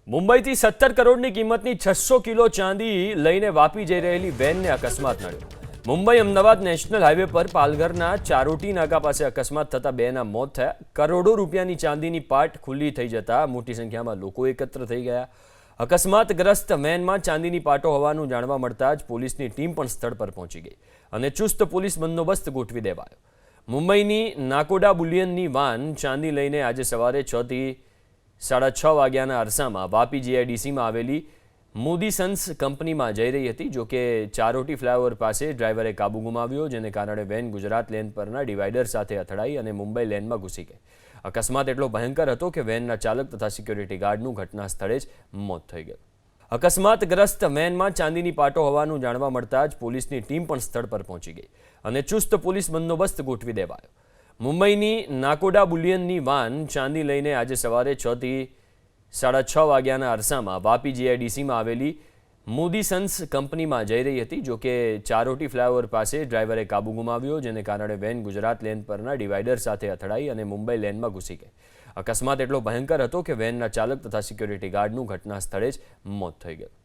મુંબઈથી 17 કરોડની કિંમતની 600 કિલો ચાંદી લઈને વાપી જઈ રહેલી વેનને અકસ્માત નડ્યો। મુંબઈ અમદાવાદ નેશનલ હાઈવે પર પાલઘરના ચારોટી નાકા પાસે અકસ્માત થતા બેના મોત થયા। કરોડો રૂપિયાની ચાંદીની પાટ ખુલ્લી થઈ જતા મોટી સંખ્યામાં લોકો એકત્ર થઈ ગયા। અકસ્માતગ્રસ્ત વેનમાં ચાંદીની પાટો હોવાનું જાણવા મળતા જ પોલીસની ટીમ પણ સ્થળ પર પહોંચી ગઈ અને ચુસ્ત પોલીસ બંદોબસ્ત ગોઠવી દેવાયો। મુંબઈની નાકોડા બુલિયનની વાન ચાંદી લઈને આજે સવારે 6 થી 6:30 વાગ્યાના અરસામાં વાપી જીઆઈડીસીમાં આવેલી મોદી સન્સ કંપનીમાં જઈ રહી હતી। જો કે ચારોટી ફ્લાયઓવર પાસે ડ્રાઈવરે કાબુ ગુમાવ્યો, જેને કારણે વેન ગુજરાત લેન પરના ડિવાઈડર સાથે અથડાઈ અને મુંબઈ લેનમાં ઘૂસી ગઈ। અકસ્માત એટલો ભયંકર હતો કે વેનના ચાલક તથા સિક્યોરિટી ગાર્ડનું ઘટના સ્થળે જ મોત થઈ ગયું। અકસ્માતગ્રસ્ત વેનમાં ચાંદીની પાટો હોવાનું જાણવા મળતા જ પોલીસની ટીમ પણ સ્થળ પર પહોંચી ગઈ અને ચુસ્ત પોલીસ બંદોબસ્ત ગોઠવી દેવાયો। મુંબઈની નાકોડા બુલિયનની વાન ચાંદી લઈને આજે સવારે 6 થી 6:30 વાગ્યાના અરસામાં વાપી જીઆઈડીસીમાં આવેલી મોદી સન્સ કંપનીમાં જઈ રહી હતી। જો કે ચારોટી ફ્લાયઓવર પાસે ડ્રાઈવરે કાબુ ગુમાવ્યો, જેને કારણે વેન ગુજરાત લેન પરના ડિવાઈડર સાથે અથડાઈ અને મુંબઈ લેનમાં ઘૂસી ગઈ। અકસ્માત એટલો ભયંકર હતો કે વેનના ચાલક તથા સિક્યોરિટી ગાર્ડનું ઘટના સ્થળે જ મોત થઈ ગયું।